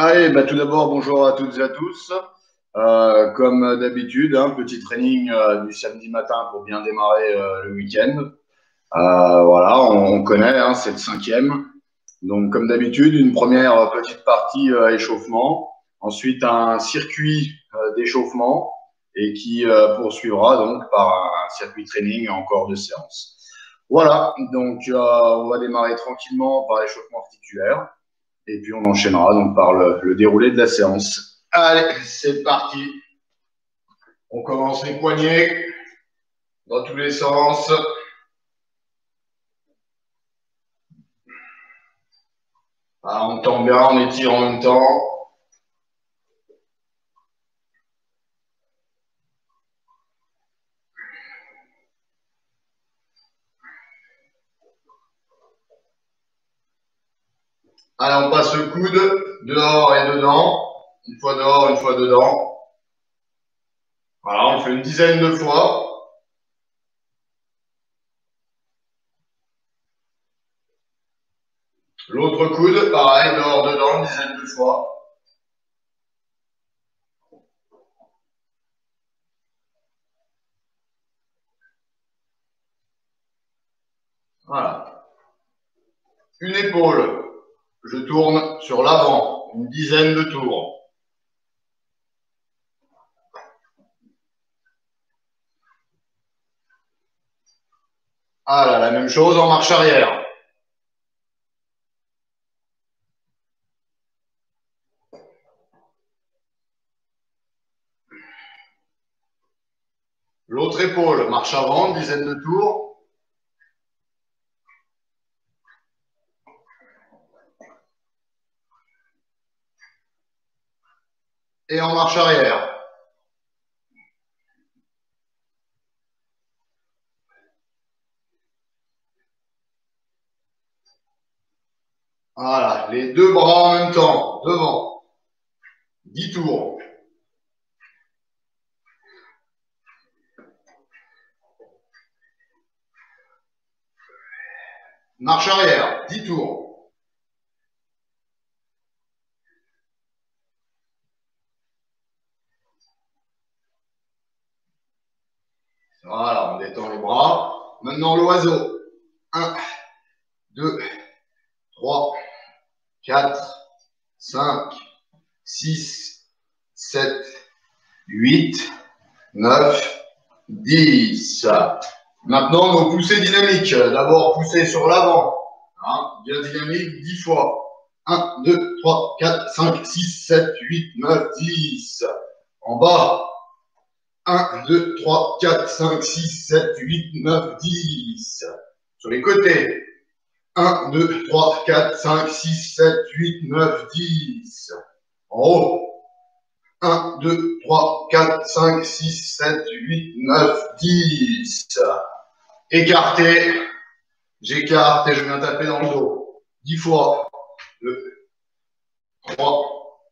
Allez, tout d'abord, bonjour à toutes et à tous. Comme d'habitude, petit training du samedi matin pour bien démarrer le week-end. Voilà, on connaît, c'est le cinquième. Donc, comme d'habitude, une première petite partie échauffement, ensuite un circuit d'échauffement et qui poursuivra donc par un circuit training encore de séance. Voilà, donc on va démarrer tranquillement par l'échauffement articulaire. Et puis on enchaînera donc par le déroulé de la séance. Allez, c'est parti. On commence les poignets dans tous les sens. On tend bien, on étire en même temps. Allez, on passe le coude dehors et dedans. Une fois dehors, une fois dedans. Voilà, on le fait une dizaine de fois. L'autre coude, pareil, dehors, dedans, une dizaine de fois. Voilà. Une épaule. Je tourne sur l'avant, une dizaine de tours. Voilà, la même chose en marche arrière. L'autre épaule, marche avant, une dizaine de tours. Et en marche arrière. Voilà, les deux bras en même temps, devant. 10 tours. Marche arrière, 10 tours. Voilà, on détend les bras. Maintenant l'oiseau. 1, 2, 3, 4, 5, 6, 7, 8, 9, 10. Maintenant, nos poussées dynamiques. D'abord, pousser sur l'avant. Bien dynamique, 10 fois. 1, 2, 3, 4, 5, 6, 7, 8, 9, 10. En bas. 1, 2, 3, 4, 5, 6, 7, 8, 9, 10. Sur les côtés. 1, 2, 3, 4, 5, 6, 7, 8, 9, 10. En haut. 1, 2, 3, 4, 5, 6, 7, 8, 9, 10. Écarté. J'écarte et je viens taper dans le dos. 10 fois. 2, 3,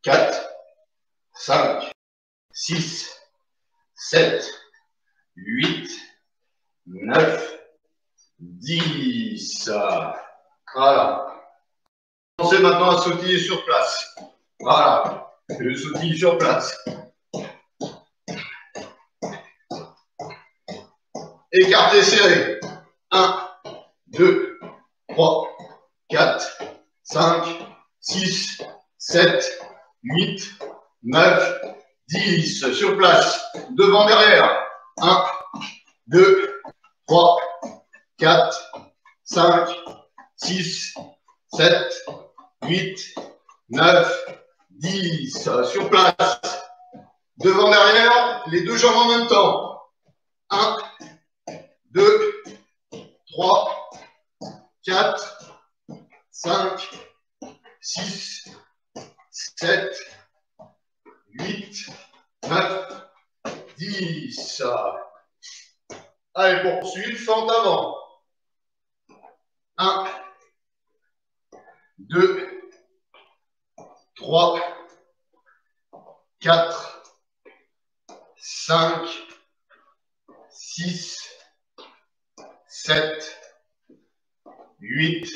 4, 5, 6, 7, 8, 9, 10. Voilà. Commencez maintenant à sautiller sur place. Voilà. Je sautille sur place. Écarté serré. 1, 2, 3, 4, 5, 6, 7, 8, 9, 10. Sur place. Devant, derrière. 1, 2, 3, 4, 5, 6, 7, 8, 9, 10. Sur place. Devant, derrière, les deux jambes en même temps. 1, 2, 3, 4, 5, 6, 7, 8, 9, 10. Allez, poursuite, fente avant. 1, 2, 3, 4, 5, 6, 7, 8,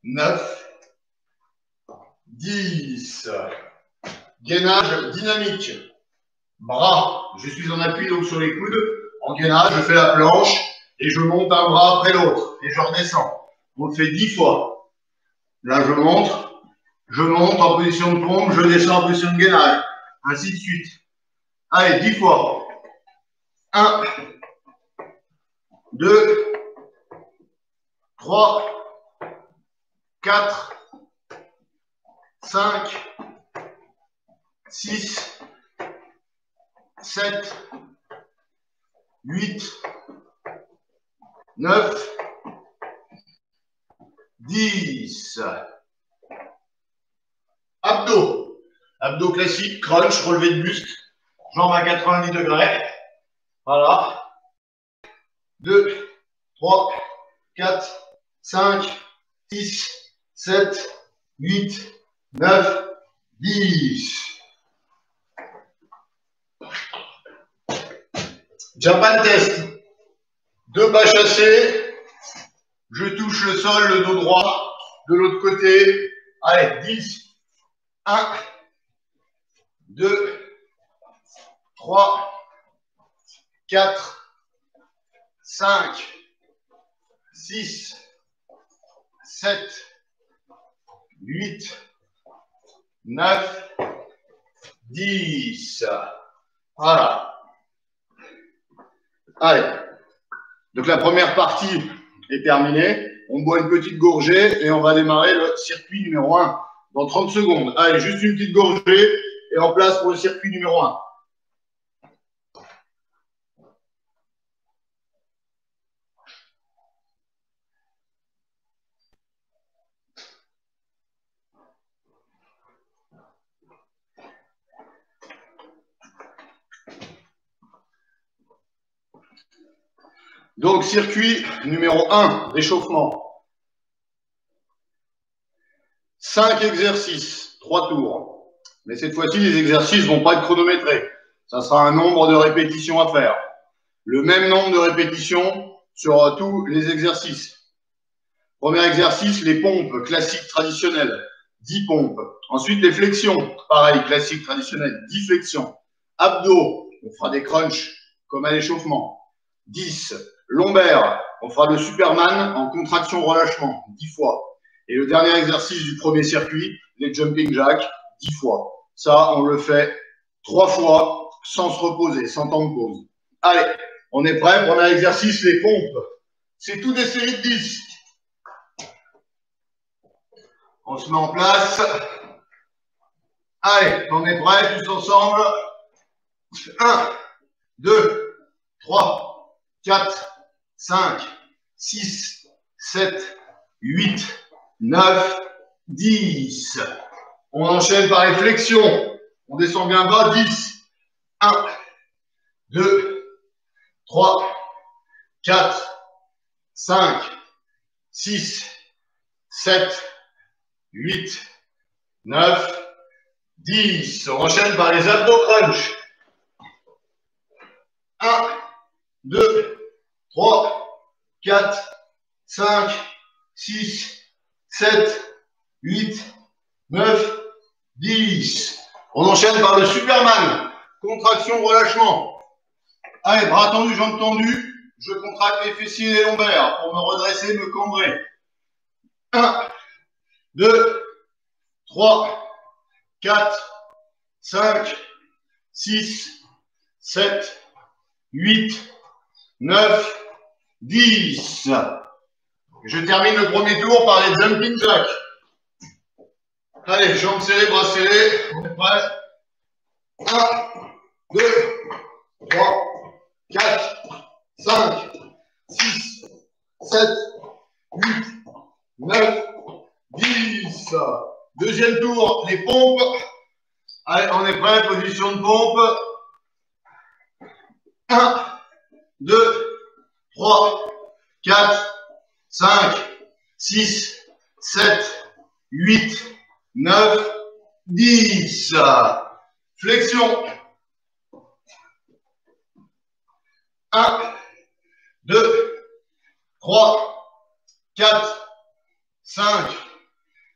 9, 10. Gainage dynamique. Bras, je suis en appui donc sur les coudes. En gainage, je fais la planche et je monte un bras après l'autre et je redescends. On le fait 10 fois. Là, je monte en position de pompe, je descends en position de gainage. Ainsi de suite. Allez, 10 fois. 1, 2, 3, 4, 5, 6, 7, 8, 9, 10. Abdos. Abdos classiques, crunch, relevé de buste, jambes à 90 degrés. Voilà. 2, 3, 4, 5, 6, 7, 8, 9, 10. Japan test. 2 pas chassés. Je touche le sol, le dos droit. De l'autre côté. Allez, 10. 1, 2, 3, 4, 5, 6, 7, 8, 9, 10. Voilà. Allez. Donc la première partie est terminée. On boit une petite gorgée et on va démarrer le circuit numéro 1 dans 30 secondes. Allez, juste une petite gorgée et en place pour le circuit numéro 1. Donc, circuit numéro 1 d'échauffement. 5 exercices, 3 tours. Mais cette fois-ci, les exercices ne vont pas être chronométrés. Ça sera un nombre de répétitions à faire. Le même nombre de répétitions sur tous les exercices. Premier exercice, les pompes classiques traditionnelles. 10 pompes. Ensuite, les flexions. Pareil, classique traditionnel. 10 flexions. Abdos. On fera des crunchs comme à l'échauffement. 10. Lombaires. On fera le Superman en contraction-relâchement. 10 fois. Et le dernier exercice du premier circuit, les jumping jacks. 10 fois. Ça, on le fait 3 fois sans se reposer, sans temps de pause. Allez, on est prêt. Premier exercice, les pompes. C'est tout des séries de 10. On se met en place. Allez, on est prêts tous ensemble. 1, 2, 3, 4, 5, 6, 7, 8, 9, 10. On enchaîne par les flexions. On descend bien bas, 10. 1, 2, 3, 4, 5, 6, 7, 8, 9, 10. On enchaîne par les abdos crunch. 1, 2, 3, 4, 5, 6, 7, 8, 9, 10. On enchaîne par le Superman. Contraction, relâchement. Allez, bras tendus, jambes tendues. Je contracte les fessiers et les lombaires pour me redresser, me cambrer. 1, 2, 3, 4, 5, 6, 7, 8, 9, 10. Je termine le premier tour par les jumping jacks. Allez, jambes serrées, bras serrés. On est prêt. 1, 2, 3, 4, 5, 6, 7, 8, 9, 10. Deuxième tour, les pompes. Allez, on est prêt, position de pompe. 1, 2, 3, 4, 5, 6, 7, 8, 9, 10. Flexion. 1, 2, 3, 4, 5,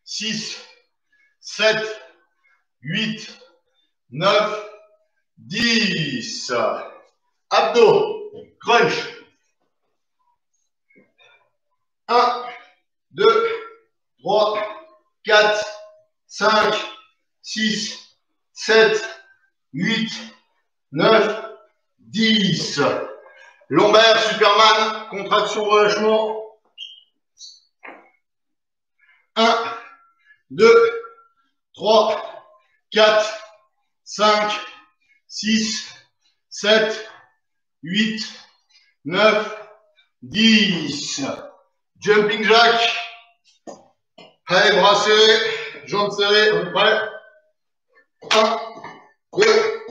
6, 7, 8, 9, 10. Abdos, crunch. 1, 2, 3, 4, 5, 6, 7, 8, 9, 10. Lombaire, Superman, contraction, relâchement. 1, 2, 3, 4, 5, 6, 7, 8, 9, 10. Jumping jack. Allez, bras serrés, jambes serrées, on est prêt. 1, 2,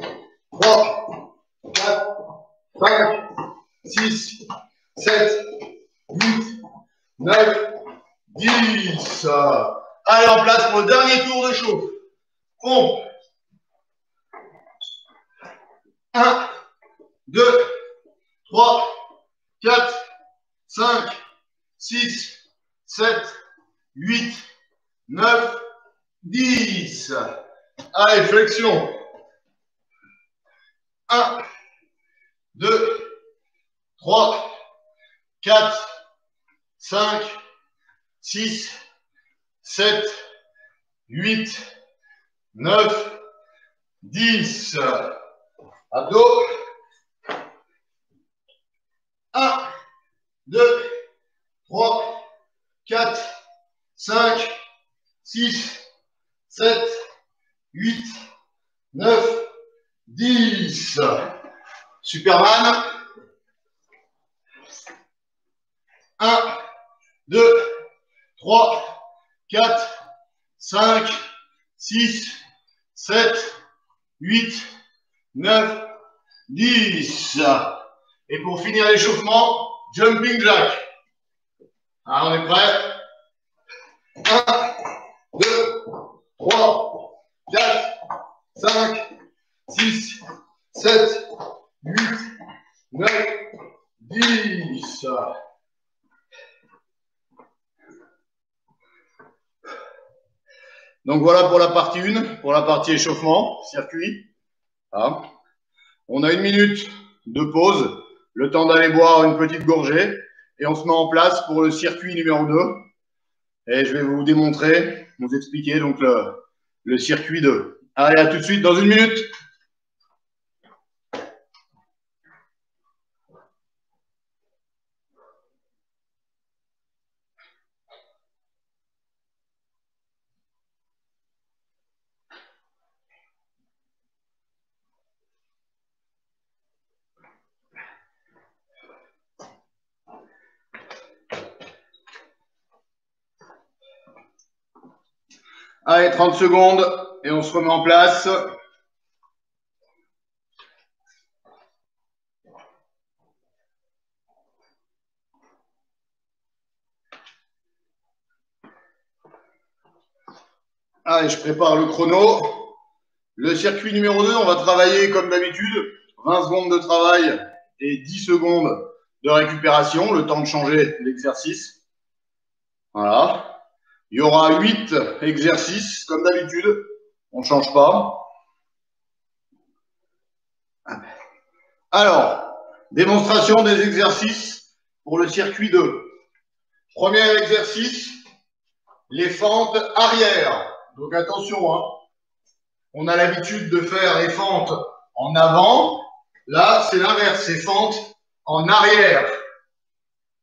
3, 4, 5, 6, 7, 8, 9, 10. Allez, en place pour le dernier tour de chauffe. Pompe. 1, 2, 3, 4, 5, 6, 7, 8, 9, 10. Allez, flexion. 1, 2, 3, 4, 5, 6, 7, 8, 9, 10. Abdos. 1, 2, 3, 4, 5, 6, 7, 8, 9, 10. Superman. 1, 2, 3, 4, 5, 6, 7, 8, 9, 10. Et pour finir l'échauffement, jumping jack. Alors, on est prêt? 1, 2, 3, 4, 5, 6, 7, 8, 9, 10. Donc voilà pour la partie 1, pour la partie échauffement, circuit. Voilà. On a 1 minute de pause, le temps d'aller boire une petite gorgée, et on se met en place pour le circuit numéro 2. Et je vais vous démontrer, vous expliquer donc le circuit 2. Allez, à tout de suite dans 1 minute. Allez, 30 secondes et on se remet en place. Allez, je prépare le chrono. Le circuit numéro 2, on va travailler comme d'habitude. 20 secondes de travail et 10 secondes de récupération, le temps de changer l'exercice. Voilà. Il y aura 8 exercices, comme d'habitude. On ne change pas. Alors, démonstration des exercices pour le circuit 2. Premier exercice, les fentes arrière. Donc attention, hein. On a l'habitude de faire les fentes en avant. Là, c'est l'inverse, c'est fentes en arrière.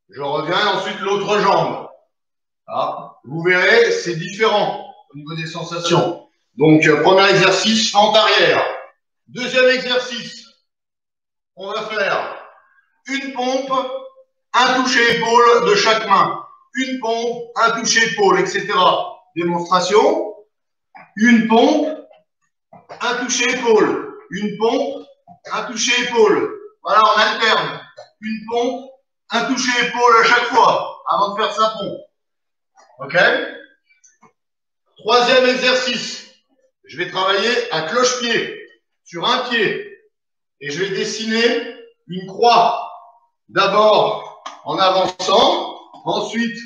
Je reviens ensuite l'autre jambe. Ah, vous verrez, c'est différent au niveau des sensations. Donc, premier exercice, fente arrière. Deuxième exercice, on va faire une pompe, un toucher épaule de chaque main. Une pompe, un toucher épaule, etc. Démonstration. Une pompe, un toucher épaule. Une pompe, un toucher épaule. Voilà, on alterne. Une pompe, un toucher épaule à chaque fois avant de faire sa pompe. OK? Troisième exercice. Je vais travailler à cloche-pied sur un pied et je vais dessiner une croix. D'abord en avançant, ensuite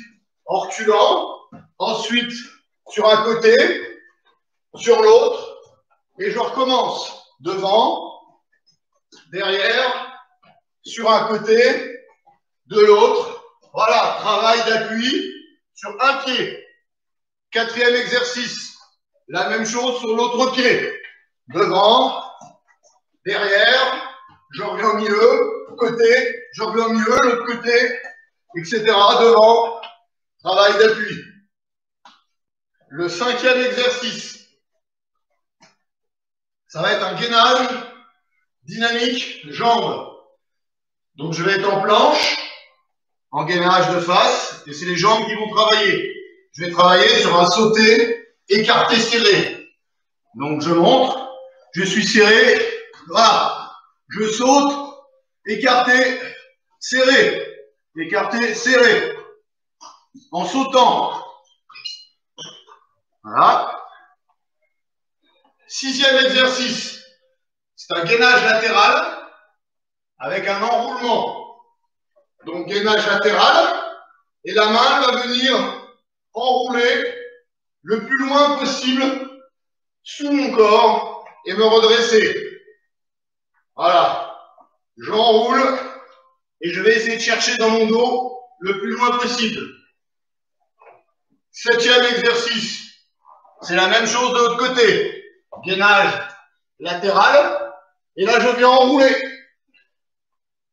en reculant, ensuite sur un côté sur l'autre, et je recommence devant, derrière, sur un côté, de l'autre. Voilà, travail d'appui sur un pied. Quatrième exercice, la même chose sur l'autre pied. Devant, derrière, je reviens au milieu, côté, je reviens au milieu, l'autre côté, etc. Devant, travail d'appui. Le cinquième exercice, ça va être un gainage dynamique jambes. Donc je vais être en planche, en gainage de face, et c'est les jambes qui vont travailler. Je vais travailler sur un sauté, écarté, serré. Donc je monte, je suis serré, voilà. Je saute, écarté, serré, écarté, serré. En sautant. Voilà. Sixième exercice, c'est un gainage latéral avec un enroulement. Donc gainage latéral, et la main va venir enrouler le plus loin possible sous mon corps et me redresser. Voilà. J'enroule et je vais essayer de chercher dans mon dos le plus loin possible. Septième exercice, c'est la même chose de l'autre côté. Gainage latéral, et là je viens enrouler.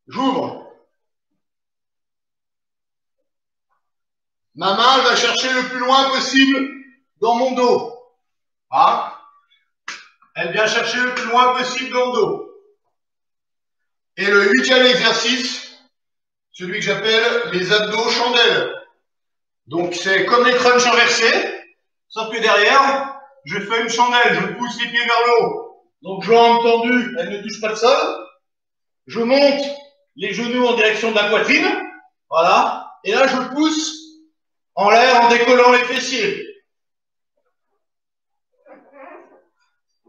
J'ouvre. Ma main va chercher le plus loin possible dans mon dos. Hein? Elle vient chercher le plus loin possible dans le dos. Et le huitième exercice, celui que j'appelle les abdos chandelles. Donc c'est comme les crunchs inversés, sauf que derrière, je fais une chandelle, je pousse les pieds vers le haut. Donc jambes tendues, elles ne touchent pas le sol. Je monte les genoux en direction de la poitrine. Voilà. Et là, je pousse en l'air en décollant les fessiers.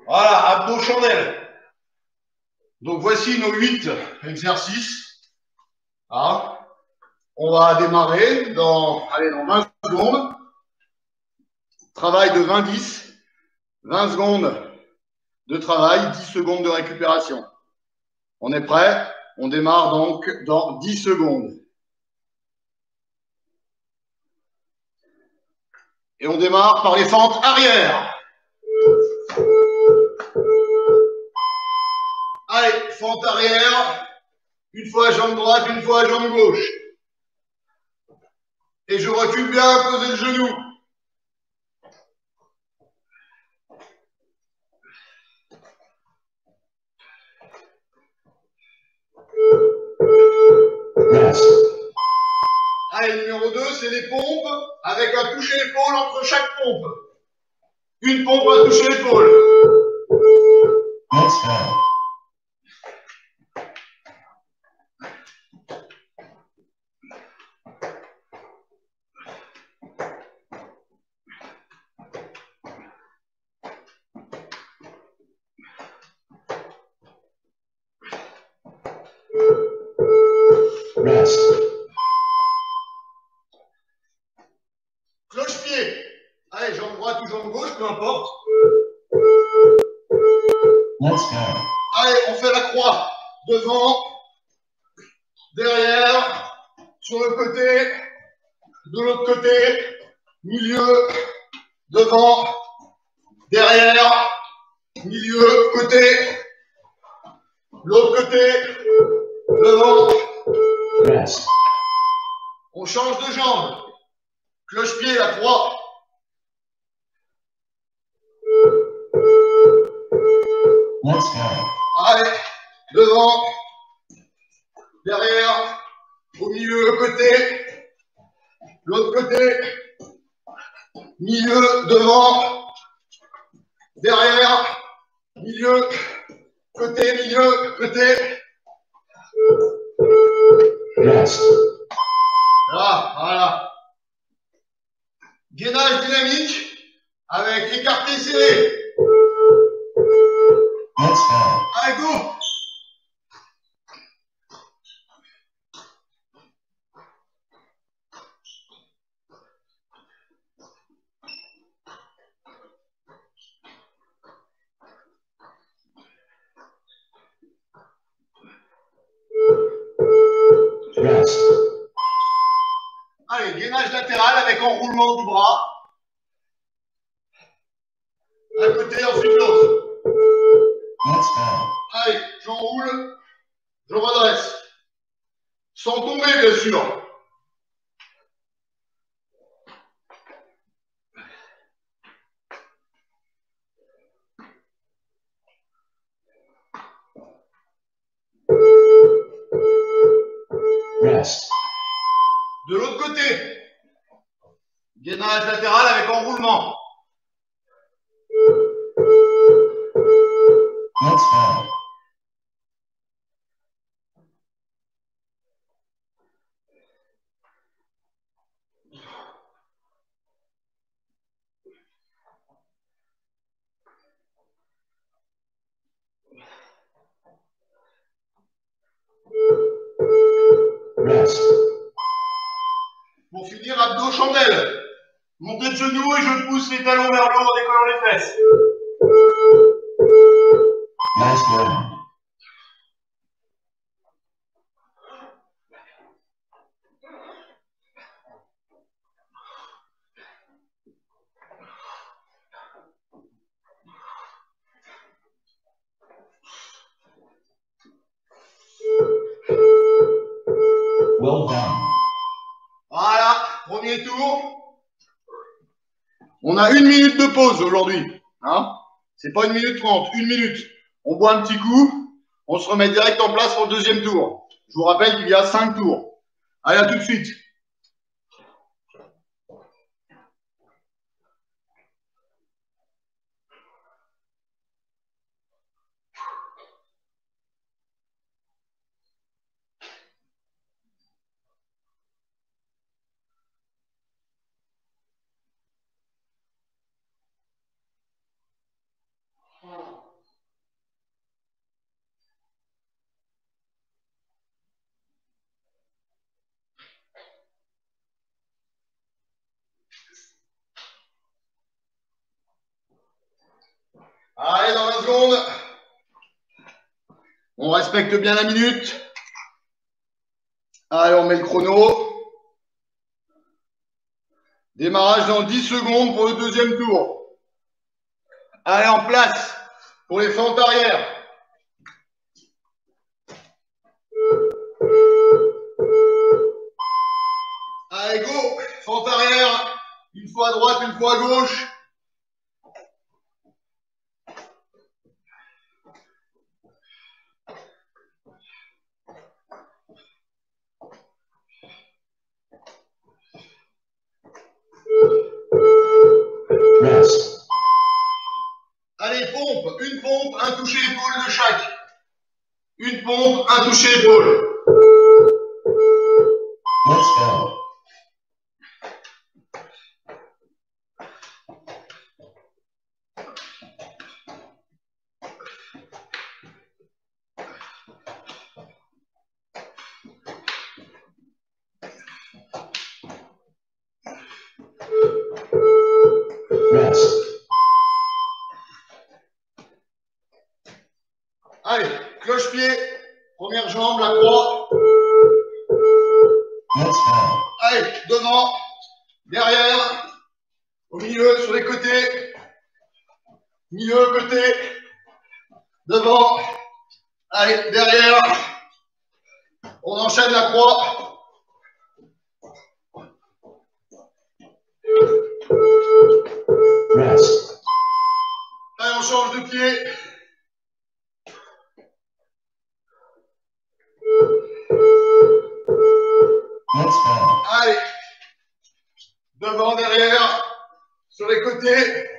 Voilà, abdos chandelles. Donc voici nos 8 exercices. Voilà. On va démarrer dans 20 secondes. Travail de 20-10. 20 secondes de travail, 10 secondes de récupération. On est prêt? On démarre donc dans 10 secondes. Et on démarre par les fentes arrière. Allez, fente arrière. Une fois jambe droite, une fois jambe gauche. Et je recule bien, poser le genou. Yes. Allez, numéro 2, c'est les pompes avec un toucher d'épaule entre chaque pompe. Une pompe à toucher l'épaule. Let's go. Rest. Cloche-pied. Allez, jambe droite ou jambe gauche, peu importe. Let's go. Allez, on fait la croix. Devant, derrière, sur le côté, de l'autre côté, milieu, devant, derrière, milieu, côté, l'autre côté, devant. Rest. On change de jambe. Cloche-pied, la croix. Let's go. Allez, devant, derrière, au milieu, côté, l'autre côté, milieu, devant, derrière, milieu, côté. Rest. Là, voilà. Gainage dynamique avec écarté serré. Let's go. Allez, go. Rest. Allez, gainage latéral avec enroulement du bras. Un côté, ensuite l'autre. Let's go. Allez, j'enroule, je redresse. Sans tomber, bien sûr. Rest. De l'autre côté. Gainage latéral avec enroulement. Let's go. Rest. Pour finir, abdos chandelle. Montée de genoux et je pousse les talons vers le haut en décollant les fesses. Nice going. Well done. Voilà, premier tour. On a 1 minute de pause aujourd'hui. Hein, c'est pas 1 minute 30, 1 minute. On boit un petit coup, on se remet direct en place pour le deuxième tour. Je vous rappelle qu'il y a 5 tours. Allez, à tout de suite. Allez, dans 20 secondes. On respecte bien la minute. Allez, on met le chrono. Démarrage dans 10 secondes pour le deuxième tour. Allez, en place pour les fentes arrière. Allez, go. Fente arrière. Une fois à droite, une fois à gauche. Rest. Allez, pompe. Une pompe, un toucher épaule de chaque. Une pompe, un toucher épaule. Let's go. Rest. Allez, cloche-pied. Première jambe, la croix. Let's go. Allez, devant, derrière, au milieu, sur les côtés. Milieu, côté, devant. Allez, derrière. On enchaîne la croix. Rest. Allez, on change de pied. Let's go. Allez, devant, derrière, sur les côtés.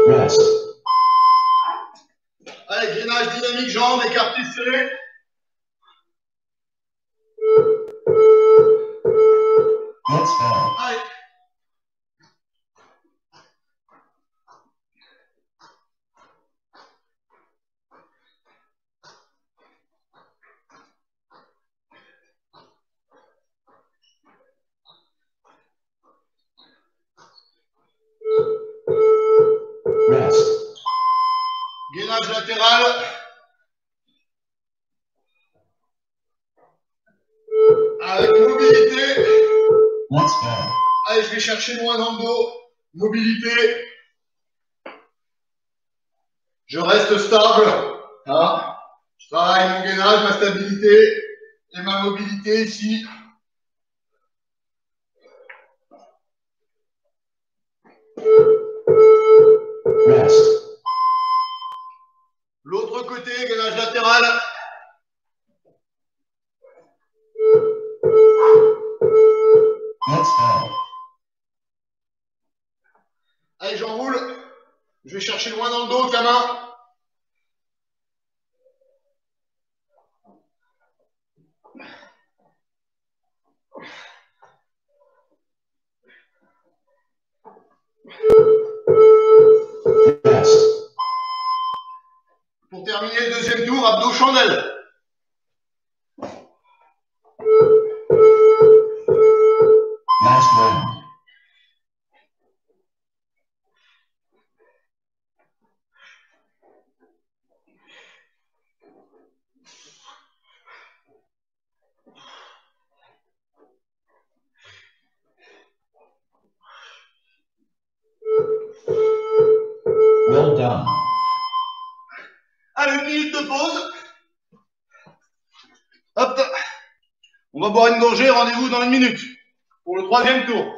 Rest. Allez, gainage dynamique, jambes écartées, serrées. Let's go. Allez. Rest. Gainage latéral. Avec mobilité. Let's go. Allez, je vais chercher loin dans le dos. Mobilité. Je reste stable. Hein. Je travaille mon gainage, ma stabilité et ma mobilité ici. Rest. L'autre côté, gainage latéral. Let's go. Allez, j'enroule. Je vais chercher loin dans le dos avec la main. Rest. Pour terminer le deuxième tour, abdos chandelle. Last round. Well done. Allez, une minute de pause. Hop. On va boire une gorgée, rendez-vous dans une minute pour le troisième tour.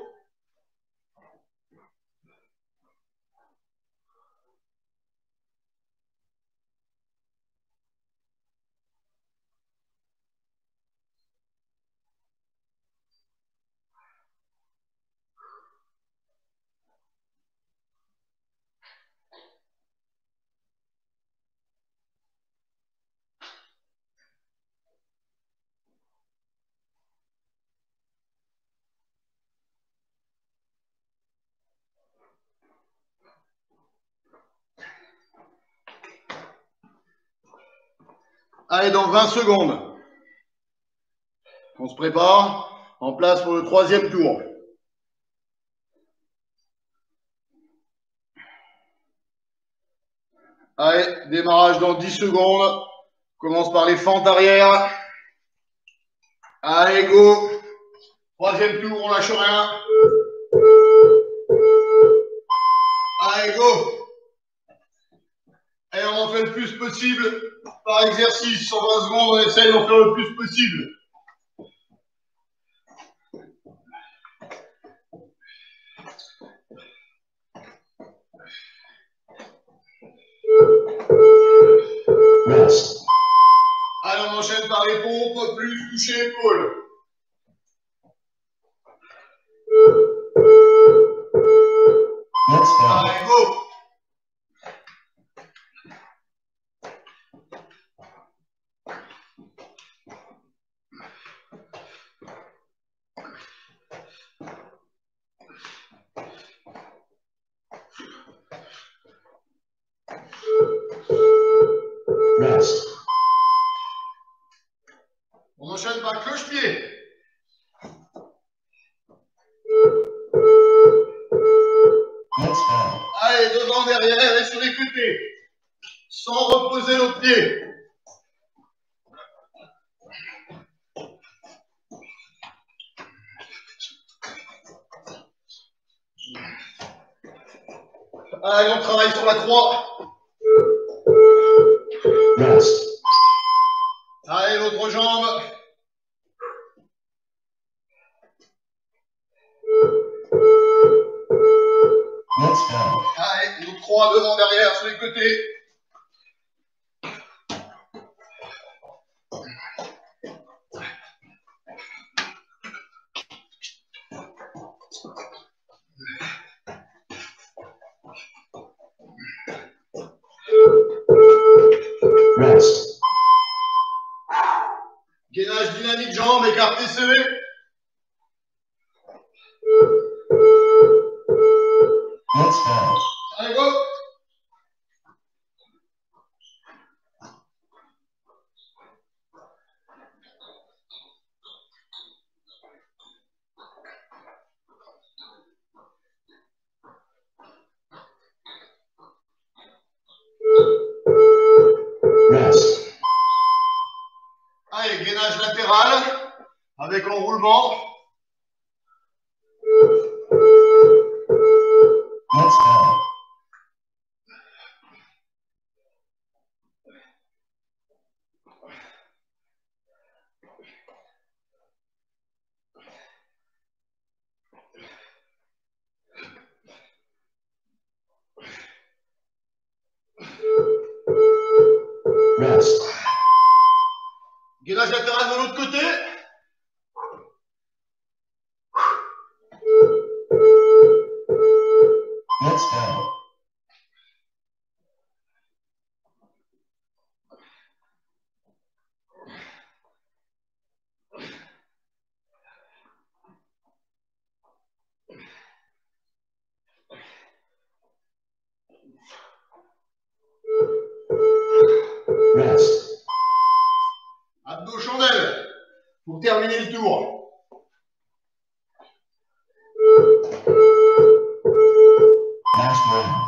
Allez, dans 20 secondes. On se prépare, en place pour le troisième tour. Allez, démarrage dans 10 secondes. Commence par les fentes arrière. Allez, go. Troisième tour, on lâche rien. Allez, go. Et on en fait le plus possible par exercice. 120 secondes, on essaye d'en faire le plus possible. Rest. Allez, on enchaîne par les pompes, plus toucher épaule. Let's go. Allez, go. Rest. On enchaîne par cloche-pied. Let's go. Allez, devant, derrière et sur les côtés. Sans reposer l'autre pied. Allez, on travaille sur la croix. Rest. Allez, l'autre jambe. Let's go. Allez, l'autre croix devant, derrière, sur les côtés. Rest. Gainage dynamique, jambes, écarté serré. Let's go. Allez, go. mouvement. Let's go. Rest. Gainage latéral de l'autre côté. Let's go. Rest. Abdos chandelle pour terminer le tour. Last round.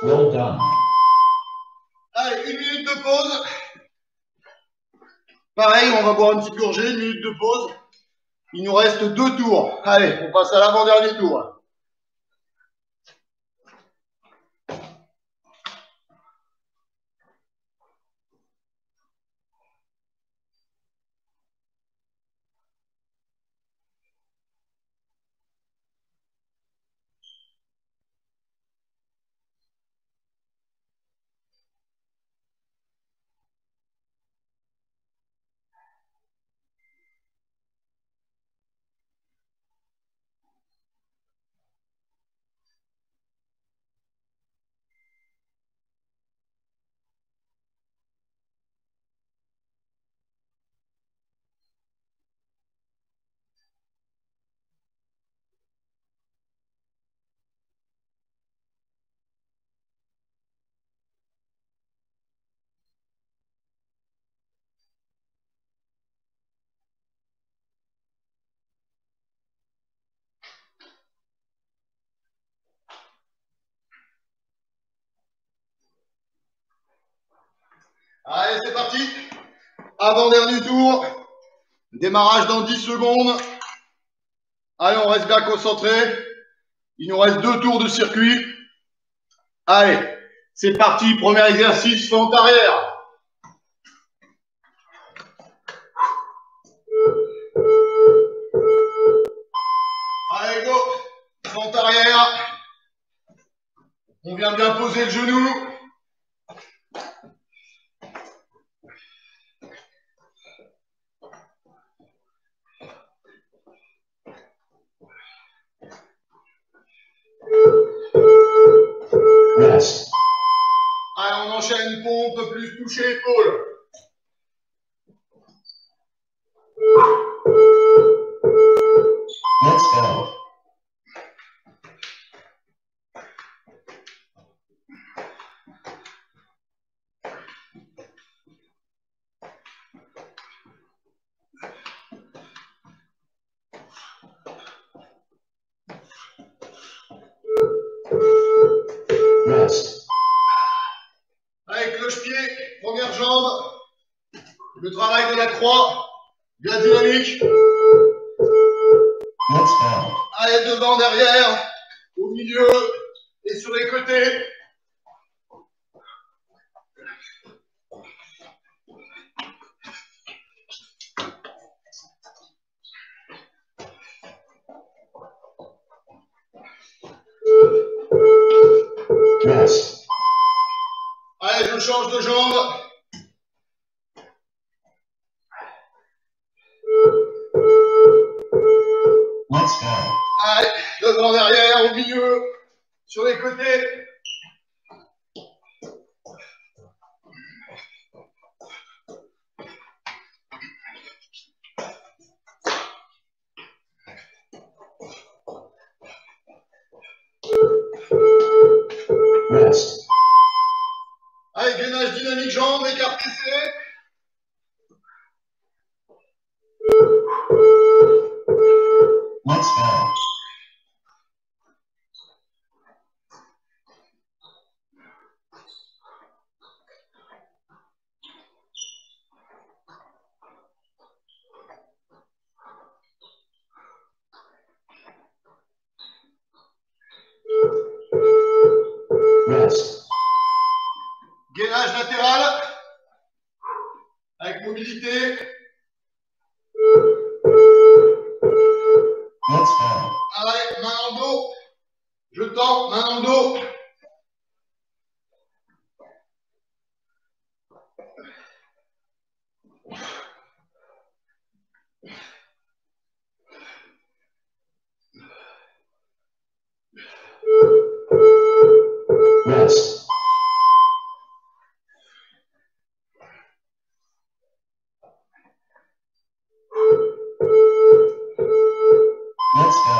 Well done. Allez, 1 minute de pause. Pareil, on va boire une petite gorgée, 1 minute de pause. Il nous reste 2 tours. Allez, on passe à l'avant-dernier tour. Allez, c'est parti. Avant-dernier tour. Démarrage dans 10 secondes. Allez, on reste bien concentré. Il nous reste 2 tours de circuit. Allez, c'est parti. Premier exercice, fente arrière. Allez, go. Fente arrière. On vient bien poser le genou. Rest. Allez, on enchaîne pompe plus toucher l'épaule. Let's go. Rest. Allez, cloche-pied, première jambe. Le travail de la croix. Bien dynamique. Let's go. Allez, devant, derrière, au milieu et sur les côtés. Rest. Allez, je change de jambe. Let's go. Allez, devant, derrière, au milieu, sur les côtés. Rest. Allez, gainage dynamique, jambes, écarté serré. go. Rest. Gainage latéral. Avec mobilité. Let's go. Allez, main dans le dos. Je tends, main dans le dos. Rest. Let's go.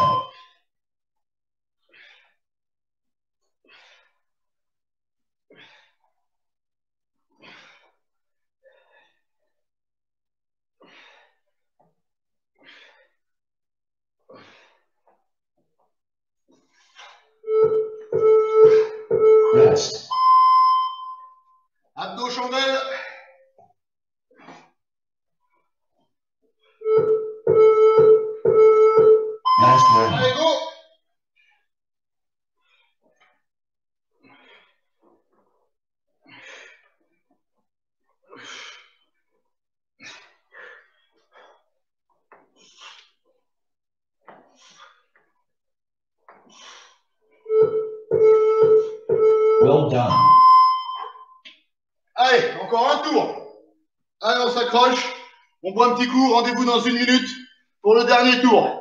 Rest. Abdos chandelle. Last round. Allez, go. Well done. Allez, encore un tour. Allez, on s'accroche. On boit un petit coup. Rendez-vous dans 1 minute pour le dernier tour.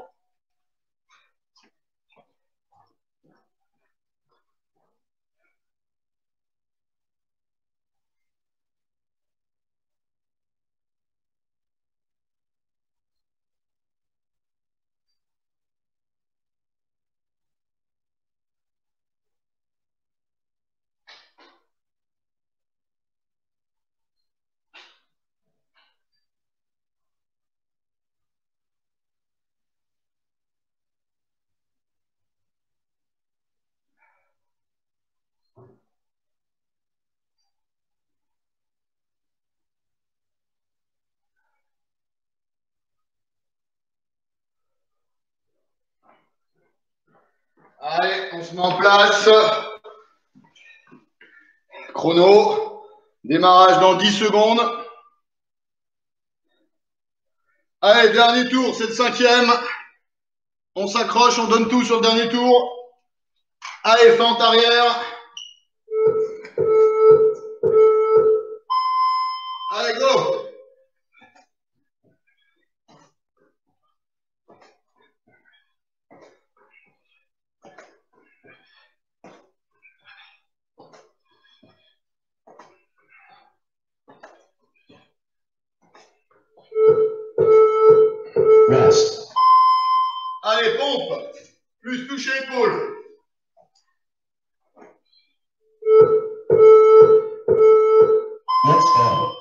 Allez, on se met en place. Chrono. Démarrage dans 10 secondes. Allez, dernier tour, c'est le 5e. On s'accroche, on donne tout sur le dernier tour. Allez, fente arrière. Allez, go. Rest. Allez, pompe. Plus toucher épaule. Let's go.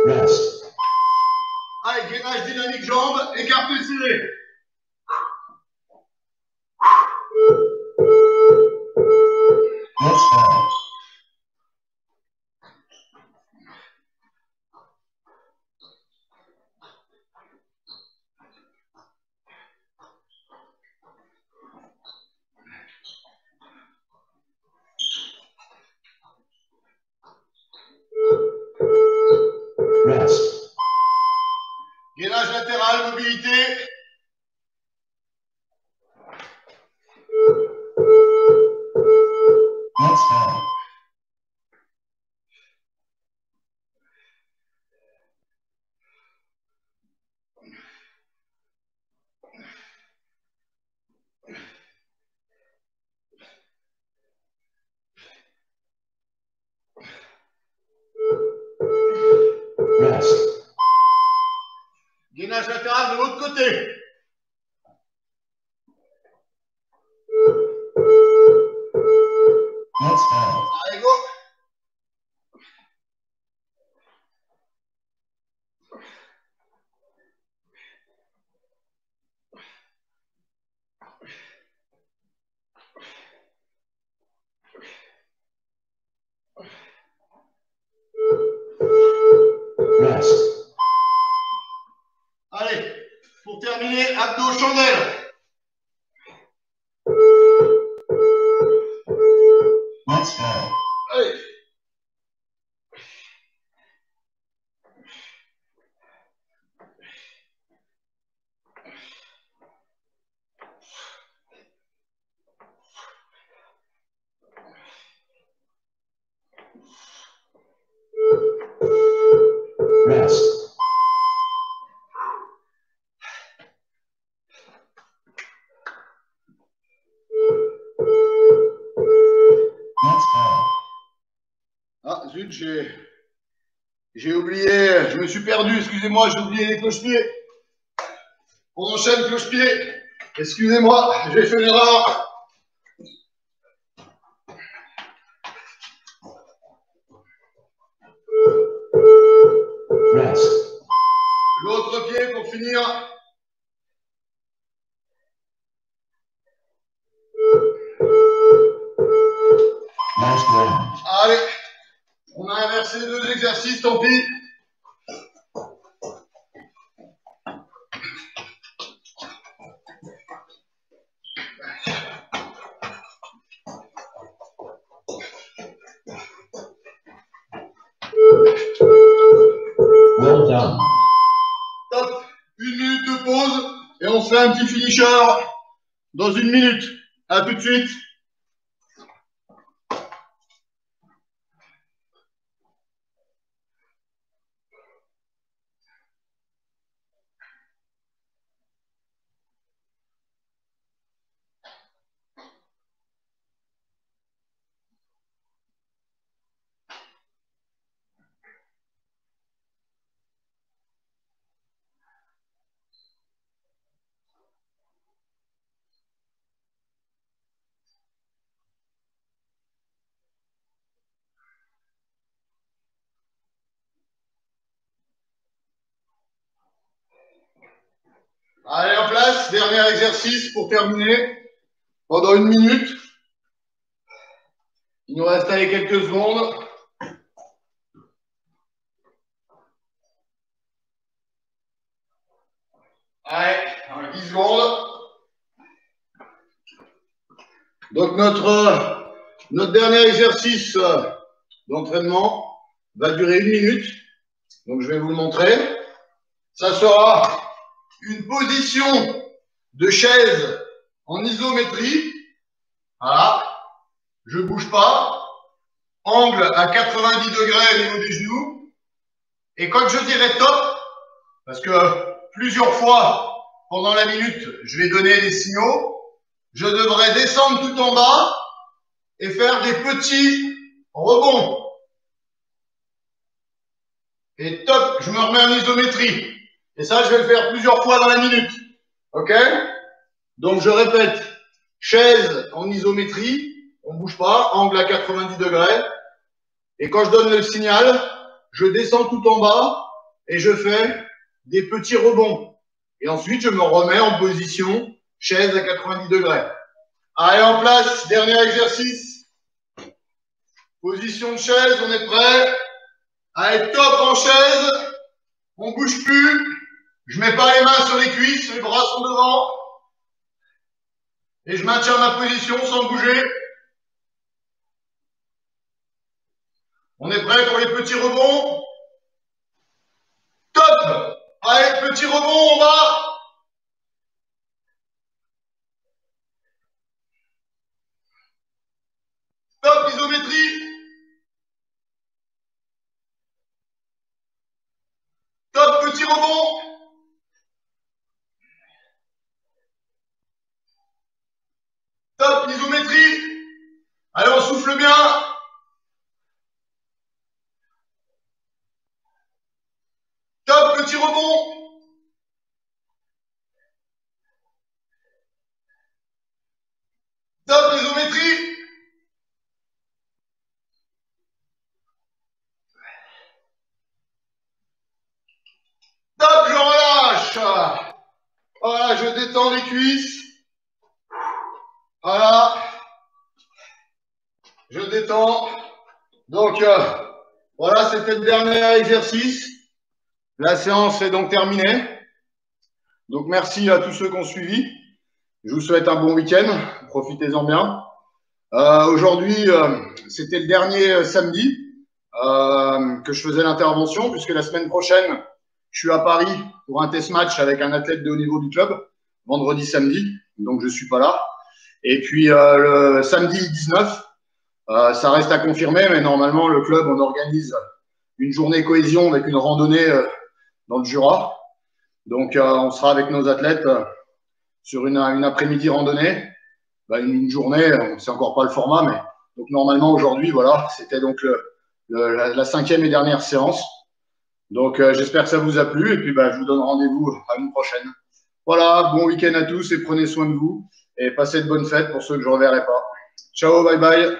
Rest. Allez, gainage dynamique jambes, écarté serré. Let's go. Rest. Gainage latéral, mobilité. Let's go. Rest. Gainage Gainage latéral de l'autre côté. Let's go. Allez, go. Rest. Allez, pour terminer, abdos chandelle. Let's go. Allez. Rest. Let's go. Ah, zut, j'ai oublié, je me suis perdu, excusez-moi, j'ai oublié les cloche-pieds. On enchaîne cloche-pied. Excusez-moi, j'ai fait l'erreur. Rest. L'autre pied pour finir. Last round. Allez, on a inversé 2 exercices, tant pis. Well done. Top, 1 minute de pause et on se fait un petit finisher dans 1 minute. À tout de suite. Allez, en place, dernier exercice pour terminer pendant 1 minute. Il nous reste allez, quelques secondes. Allez, 10 secondes. Donc notre dernier exercice d'entraînement va durer 1 minute. Donc je vais vous le montrer. Ça sera une position de chaise en isométrie. Voilà. Je ne bouge pas. Angle à 90 degrés au niveau des genoux. Et quand je dirai top, parce que plusieurs fois pendant la minute, je vais donner des signaux, je devrais descendre tout en bas et faire des petits rebonds. Et top, je me remets en isométrie. Et ça, je vais le faire plusieurs fois dans la minute. OK? Donc, je répète. Chaise en isométrie. On ne bouge pas. Angle à 90 degrés. Et quand je donne le signal, je descends tout en bas et je fais des petits rebonds. Et ensuite, je me remets en position chaise à 90 degrés. Allez, en place. Dernier exercice. Position de chaise. On est prêt? Allez, top en chaise. On bouge plus. Je mets pas les mains sur les cuisses, les bras sont devant. Et je maintiens ma position sans bouger. On est prêt pour les petits rebonds. Top. Allez, petit rebond en bas. Top, isométrie. Top, petit rebond. Top, isométrie. Allez, on souffle bien. Top, petit rebond. Voilà, je détends les cuisses. Voilà. Je détends. Donc, voilà, c'était le dernier exercice. La séance est donc terminée. Donc, merci à tous ceux qui ont suivi. Je vous souhaite un bon week-end. Profitez-en bien. Aujourd'hui, c'était le dernier samedi que je faisais l'intervention, puisque la semaine prochaine, je suis à Paris pour un test match avec un athlète de haut niveau du club, vendredi, samedi. Donc, je ne suis pas là. Et puis, le samedi 19, ça reste à confirmer, mais normalement, le club, on organise une journée cohésion avec une randonnée dans le Jura. Donc, on sera avec nos athlètes sur une après-midi randonnée. Une journée, c'est encore pas le format, mais donc normalement, aujourd'hui, voilà, c'était donc la 5e et dernière séance. Donc, j'espère que ça vous a plu. Et puis, je vous donne rendez-vous à une prochaine. Voilà, bon week-end à tous et prenez soin de vous. Et passez de bonnes fêtes pour ceux que je ne reverrai pas. Ciao, bye bye.